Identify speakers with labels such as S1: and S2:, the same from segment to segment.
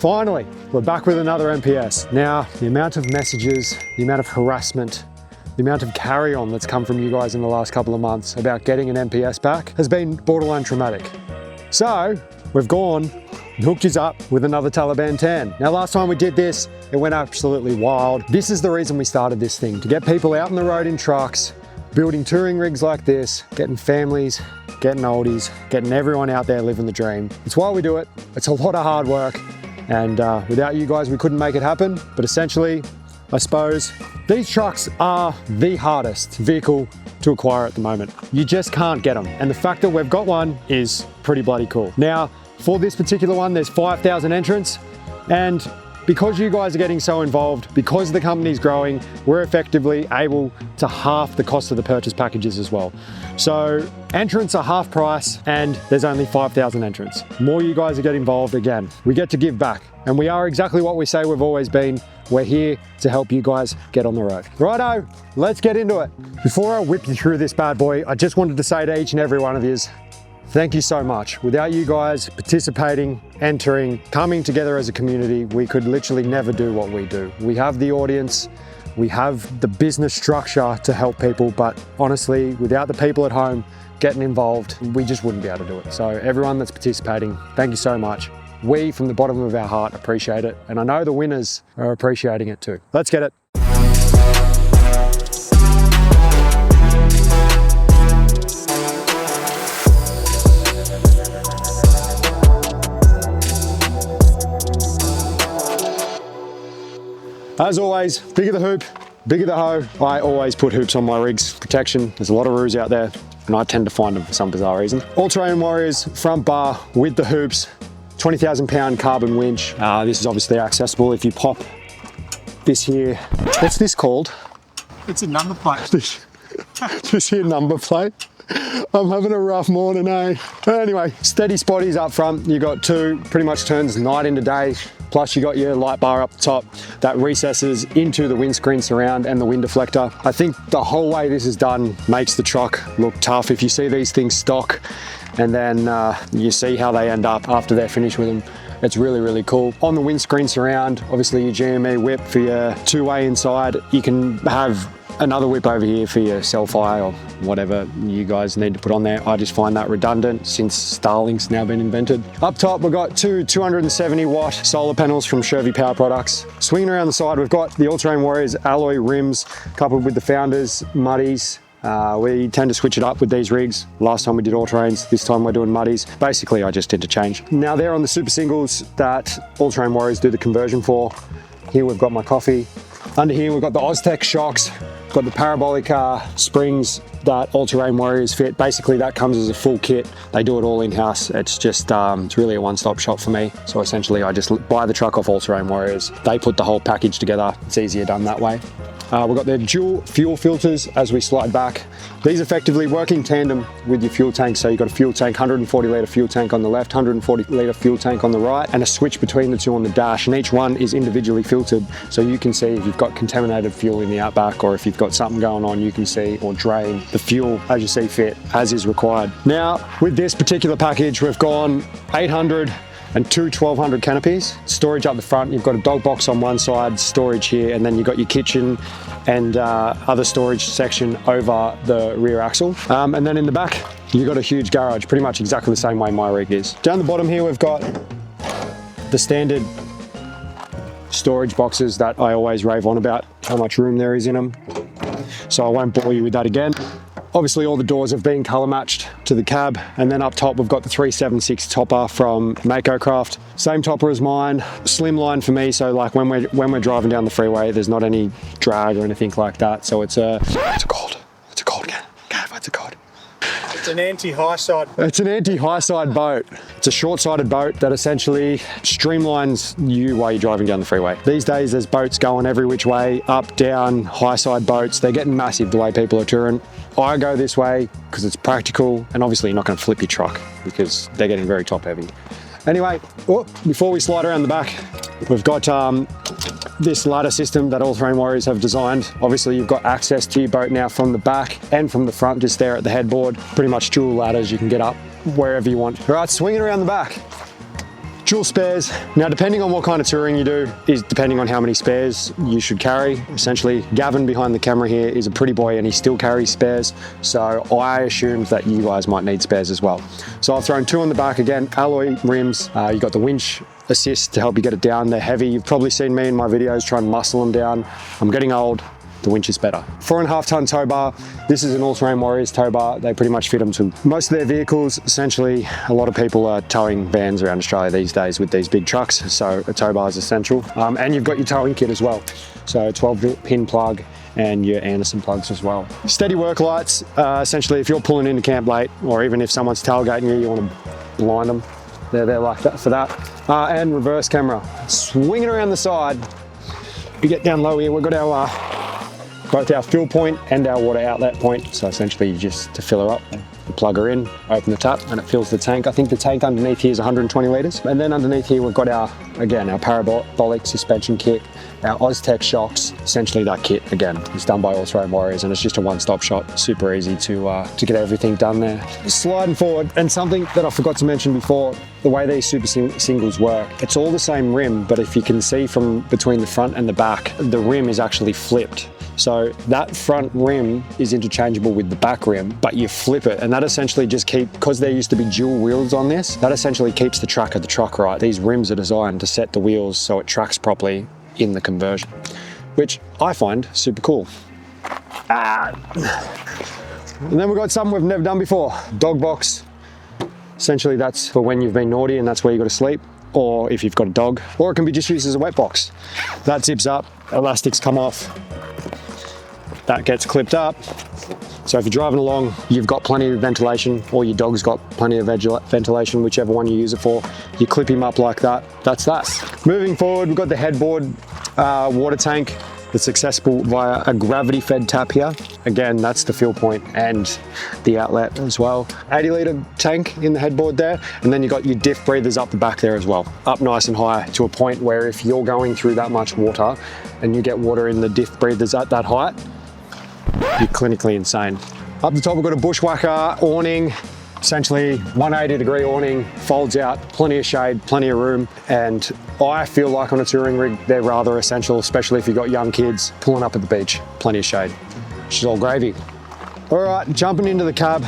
S1: Finally, we're back with another NPS. Now, the amount of messages, the amount of harassment, the amount of carry-on that's come from you guys in the last couple of months about getting an NPS back has been borderline traumatic. So, we've gone and hooked you up with another Taliban tan. Now, last time we did this, it went absolutely wild. This is the reason we started this thing, to get people out on the road in trucks, building touring rigs like this, getting families, getting oldies, getting everyone out there living the dream. It's why we do it. It's a lot of hard work. And without you guys, we couldn't make it happen. But essentially, I suppose, these trucks are the hardest vehicle to acquire at the moment. You just can't get them. And the fact that we've got one is pretty bloody cool. Now, for this particular one, there's 5,000 entrants. And because you guys are getting so involved, because the company's growing, we're effectively able to half the cost of the purchase packages as well. So entrants are half price and there's only 5,000 entrants. More you guys get involved, again, we get to give back. And we are exactly what we say we've always been. We're here to help you guys get on the road. Righto, let's get into it. Before I whip you through this bad boy, I just wanted to say to each and every one of you, thank you so much. Without you guys participating, entering, coming together as a community, we could literally never do what we do. We have the audience, we have the business structure to help people, but honestly, without the people at home getting involved, we just wouldn't be able to do it. So everyone that's participating, thank you so much. We, from the bottom of our heart, appreciate it. And I know the winners are appreciating it too. Let's get it. As always, bigger the hoop, bigger the hoe. I always put hoops on my rigs, protection. There's a lot of roos out there and I tend to find them for some bizarre reason. All-terrain Warriors front bar with the hoops, 20,000 pound carbon winch. This is obviously accessible if you pop this here. What's this called?
S2: It's a number plate.
S1: This here number plate. I'm having a rough morning, eh? Anyway, steady spotties up front. You got two, pretty much turns night into day. Plus you got your light bar up the top that recesses into the windscreen surround and the wind deflector. I think the whole way this is done makes the truck look tough. If you see these things stock and then you see how they end up after they're finished with them, it's really, really cool. On the windscreen surround, obviously your GME whip for your two-way inside. You can have another whip over here for your self-eye or whatever you guys need to put on there. I just find that redundant since Starlink's now been invented. Up top, we've got two 270 watt solar panels from Shervy Power Products. Swinging around the side, we've got the All-Terrain Warriors alloy rims coupled with the Founders Muddies. We tend to switch it up with these rigs. Last time we did all-terrains, this time we're doing muddies. Basically, I just interchange. Now they're on the super singles that All-Terrain Warriors do the conversion for. Here we've got my coffee. Under here we've got the Oztec shocks, got the parabolic springs that All-Terrain Warriors fit. Basically that comes as a full kit. They do it all in-house. It's just, it's really a one-stop shop for me. So essentially I just buy the truck off All-Terrain Warriors. They put the whole package together. It's easier done that way. We've got the dual fuel filters as we slide back. These effectively work in tandem with your fuel tank. So you've got a fuel tank, 140 litre fuel tank on the left, 140 litre fuel tank on the right, and a switch between the two on the dash. And each one is individually filtered. So you can see if you've got contaminated fuel in the outback or if you've got something going on, you can see or drain the fuel as you see fit, as is required. Now, with this particular package, we've gone 800 and two 1200 canopies. Storage up the front, you've got a dog box on one side, storage here, and then you've got your kitchen and other storage section over the rear axle. And then in the back, you've got a huge garage, pretty much exactly the same way my rig is. Down the bottom here, we've got the standard storage boxes that I always rave on about, how much room there is in them. So I won't bore you with that again. Obviously all the doors have been color matched to the cab, and then up top we've got the 376 topper from Mako Craft. Same topper as mine, slimline for me, so like when we're driving down the freeway there's not any drag or anything like that. So it's a cold again. Gav, it's a cold.
S2: It's an anti-high side.
S1: It's an anti-high side boat. It's a short-sided boat that essentially streamlines you while you're driving down the freeway. These days there's boats going every which way, up, down, high side boats. They're getting massive the way people are touring. I go this way because it's practical, and obviously you're not going to flip your truck because they're getting very top heavy. Anyway, before we slide around the back, we've got this ladder system that All-Terrain Warriors have designed. Obviously you've got access to your boat now from the back and from the front, just there at the headboard. Pretty much dual ladders, you can get up wherever you want. All right, swinging around the back. Dual spares. Now, depending on what kind of touring you do, is depending on how many spares you should carry. Essentially, Gavin behind the camera here is a pretty boy and he still carries spares. So I assumed that you guys might need spares as well. So I've thrown 2 on the back again, alloy rims. You got the winch assist to help you get it down. They're heavy. You've probably seen me in my videos try and muscle them down. I'm getting old. The winch is better. 4.5 ton tow bar. This is an All-Terrain Warriors tow bar. They pretty much fit them to most of their vehicles. Essentially, a lot of people are towing vans around Australia these days with these big trucks, so a tow bar is essential. And you've got your towing kit as well. So 12 pin plug and your Anderson plugs as well. Steady work lights. Essentially, if you're pulling into camp late, or even if someone's tailgating you, you want to blind them. They're there like that for that. And reverse camera. Swinging around the side. We get down low here, we've got our both our fuel point and our water outlet point. So essentially just to fill her up, you plug her in, open the tap and it fills the tank. I think the tank underneath here is 120 litres. And then underneath here, we've got our parabolic suspension kit, our Oztech shocks. Essentially that kit, again, is done by All-Terrain Warriors and it's just a one-stop shop. Super easy to get everything done there. Sliding forward, and something that I forgot to mention before, the way these super singles work, it's all the same rim, but if you can see from between the front and the back, the rim is actually flipped. So that front rim is interchangeable with the back rim, but you flip it, and that essentially just because there used to be dual wheels on this, that essentially keeps the track of the truck right. These rims are designed to set the wheels so it tracks properly in the conversion, which I find super cool. And then we've got something we've never done before, dog box. Essentially that's for when you've been naughty and that's where you got to sleep, or if you've got a dog, or it can be just used as a wet box. That zips up, elastics come off, that gets clipped up. So if you're driving along, you've got plenty of ventilation, or your dog's got plenty of ventilation, whichever one you use it for. You clip him up like that, that's that. Moving forward, we've got the headboard water tank that's accessible via a gravity-fed tap here. Again, that's the fuel point and the outlet as well. 80-litre tank in the headboard there, and then you've got your diff breathers up the back there as well. Up nice and high to a point where if you're going through that much water and you get water in the diff breathers at that height, you're clinically insane. Up the top, we've got a bushwhacker awning, essentially 180-degree awning, folds out, plenty of shade, plenty of room, and I feel like on a touring rig, they're rather essential, especially if you've got young kids pulling up at the beach, plenty of shade, which is all gravy. All right, jumping into the cab.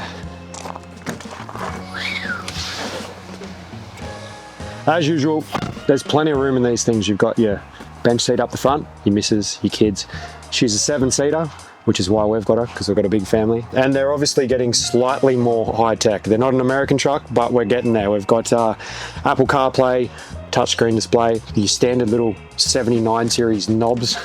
S1: As usual, there's plenty of room in these things. You've got your bench seat up the front, your missus, your kids. She's a 7-seater, which is why we've got her, because we've got a big family. And they're obviously getting slightly more high tech. They're not an American truck, but we're getting there. We've got Apple CarPlay, touchscreen display, your standard little 79 series knobs.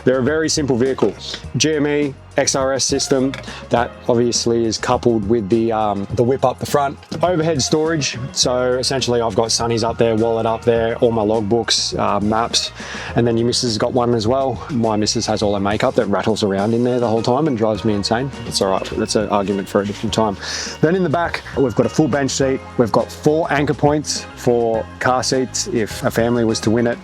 S1: They're a very simple vehicle. GME XRS system that obviously is coupled with the whip up the front. Overhead storage, so essentially I've got sunnies up there, wallet up there, all my logbooks, maps, and then your missus has got one as well. My missus has all her makeup that rattles around in there the whole time and drives me insane. It's all right, that's an argument for a different time. Then in the back, we've got a full bench seat. We've got 4 anchor points for car seats if a family was to win it,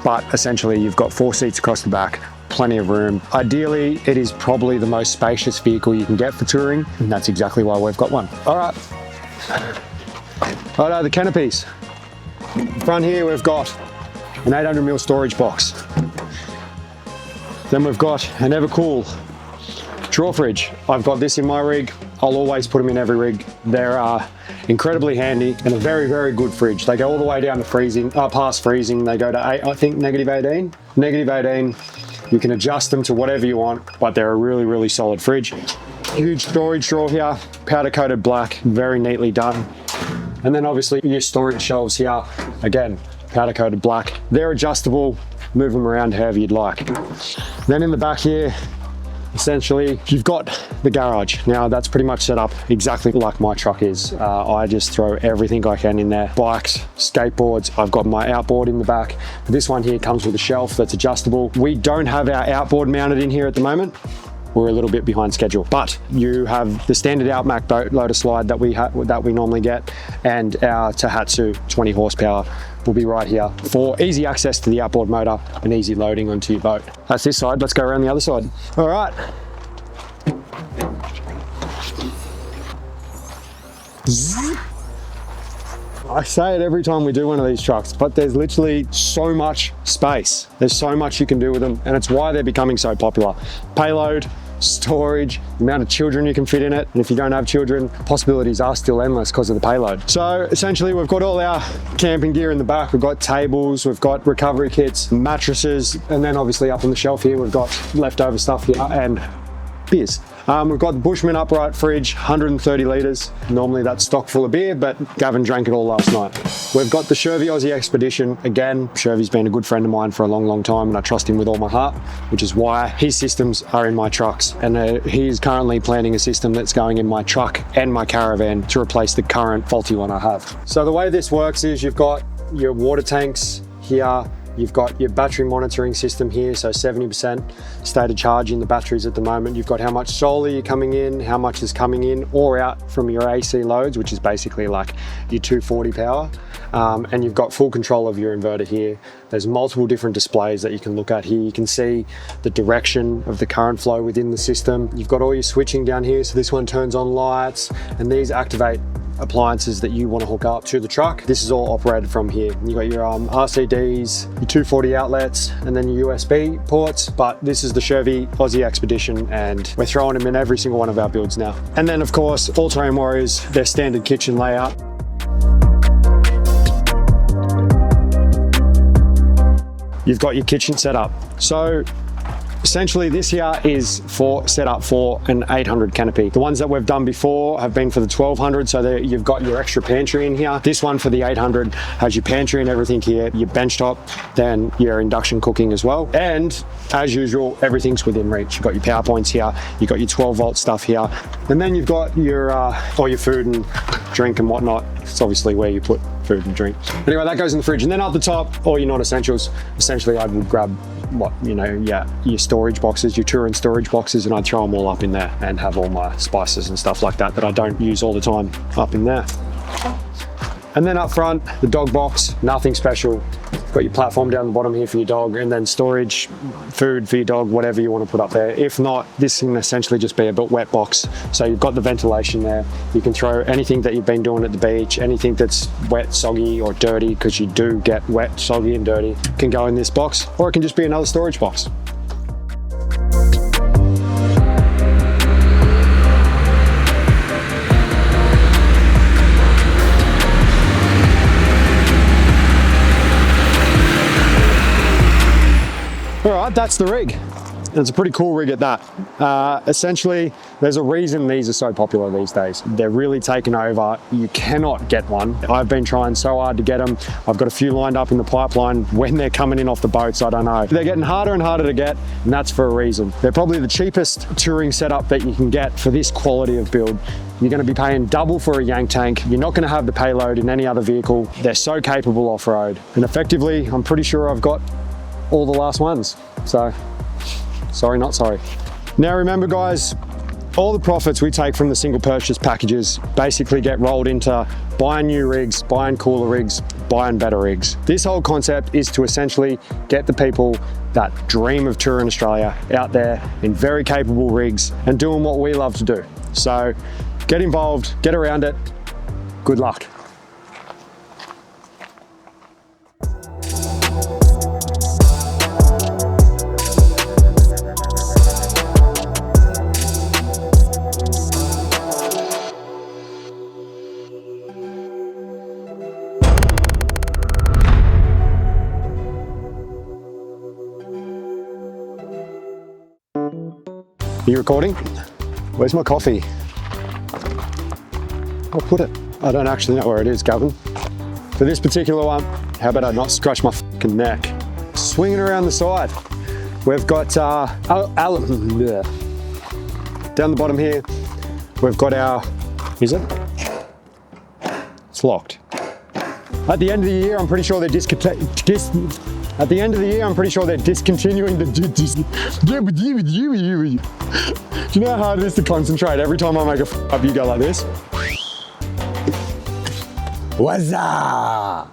S1: but essentially you've got 4 seats across the back. Plenty of room. Ideally, it is probably the most spacious vehicle you can get for touring, and that's exactly why we've got one. All right. Righto, the canopies. Front here, we've got an 800mm storage box. Then we've got an Evercool drawer fridge. I've got this in my rig. I'll always put them in every rig. They're incredibly handy and a very, very good fridge. They go all the way down to freezing, past freezing. They go to, I think, -18. -18. You can adjust them to whatever you want, but they're a really, really solid fridge. Huge storage drawer here, powder coated black, very neatly done. And then obviously your storage shelves here, again, powder coated black. They're adjustable, move them around however you'd like. Then in the back here, essentially, you've got the garage. Now that's pretty much set up exactly like my truck is. I just throw everything I can in there. Bikes, skateboards, I've got my outboard in the back. But this one here comes with a shelf that's adjustable. We don't have our outboard mounted in here at the moment. We're a little bit behind schedule, but you have the standard Outback boat loader slide that we normally get, and our Tohatsu 20 horsepower will be right here for easy access to the outboard motor and easy loading onto your boat. That's this side, let's go around the other side. All right. I say it every time we do one of these trucks, but there's literally so much space. There's so much you can do with them, and it's why they're becoming so popular. Payload, storage, the amount of children you can fit in it, and if you don't have children, possibilities are still endless because of the payload. So essentially we've got all our camping gear in the back. We've got tables, we've got recovery kits, mattresses, and then obviously up on the shelf here we've got leftover stuff here and beers. We've got the Bushman upright fridge, 130 litres. Normally that's stock full of beer, but Gavin drank it all last night. We've got the Shervy Aussie Expedition. Again, Shervy's been a good friend of mine for a long, long time, and I trust him with all my heart, which is why his systems are in my trucks. And he is currently planning a system that's going in my truck and my caravan to replace the current faulty one I have. So the way this works is you've got your water tanks here. You've got your battery monitoring system here, so 70% state of charge in the batteries at the moment. You've got how much solar you're coming in, how much is coming in or out from your AC loads, which is basically like your 240 power. And you've got full control of your inverter here. There's multiple different displays that you can look at here. You can see the direction of the current flow within the system. You've got all your switching down here. So this one turns on lights, and these activate appliances that you want to hook up to the truck. This is all operated from here. You've got your RCDs, your 240 outlets, and then your USB ports. But this is the Shervy Aussie Expedition, and we're throwing them in every single one of our builds now. And then of course, All Terrain Warriors, their standard kitchen layout. You've got your kitchen set up. So essentially this here is set up for an 800 Canopy. The ones that we've done before have been for the 1200, so you've got your extra pantry in here. This one for the 800 has your pantry and everything here, your bench top, then your induction cooking as well. And as usual, everything's within reach. You've got your power points here, you've got your 12 volt stuff here, and then you've got your all your food and drink and whatnot. It's obviously where you put food and drink. Anyway, that goes in the fridge. And then up the top, all your non-essentials. Essentially, I would grab your storage boxes, your Turin storage boxes, and I'd throw them all up in there and have all my spices and stuff like that I don't use all the time up in there. And then up front, the dog box, nothing special. You've got your platform down the bottom here for your dog, and then storage, food for your dog, whatever you want to put up there. If not, this can essentially just be a bit wet box. So you've got the ventilation there. You can throw anything that you've been doing at the beach, anything that's wet, soggy, or dirty, because you do get wet, soggy, and dirty, can go in this box, or it can just be another storage box. All right, that's the rig. And it's a pretty cool rig at that. Essentially, there's a reason these are so popular these days. They're really taken over. You cannot get one. I've been trying so hard to get them. I've got a few lined up in the pipeline. When they're coming in off the boats, I don't know. They're getting harder and harder to get, and that's for a reason. They're probably the cheapest touring setup that you can get for this quality of build. You're going to be paying double for a yank tank. You're not going to have the payload in any other vehicle. They're so capable off-road. And effectively, I'm pretty sure I've got all the last ones. So, sorry, not sorry. Now remember guys, all the profits we take from the single purchase packages basically get rolled into buying new rigs, buying cooler rigs, buying better rigs. This whole concept is to essentially get the people that dream of touring Australia out there in very capable rigs and doing what we love to do. So get involved, get around it. Good luck. Are you recording? Where's my coffee? I'll put it. I don't actually know where it is, Gavin. For this particular one, how about I not scratch my fucking neck? Swinging around the side. We've got, down the bottom here, we've got our, is it? It's locked. At the end of the year, I'm pretty sure they're discontinuing the Do you know how hard it is to concentrate? Every time I make a up, you go like this. What's up?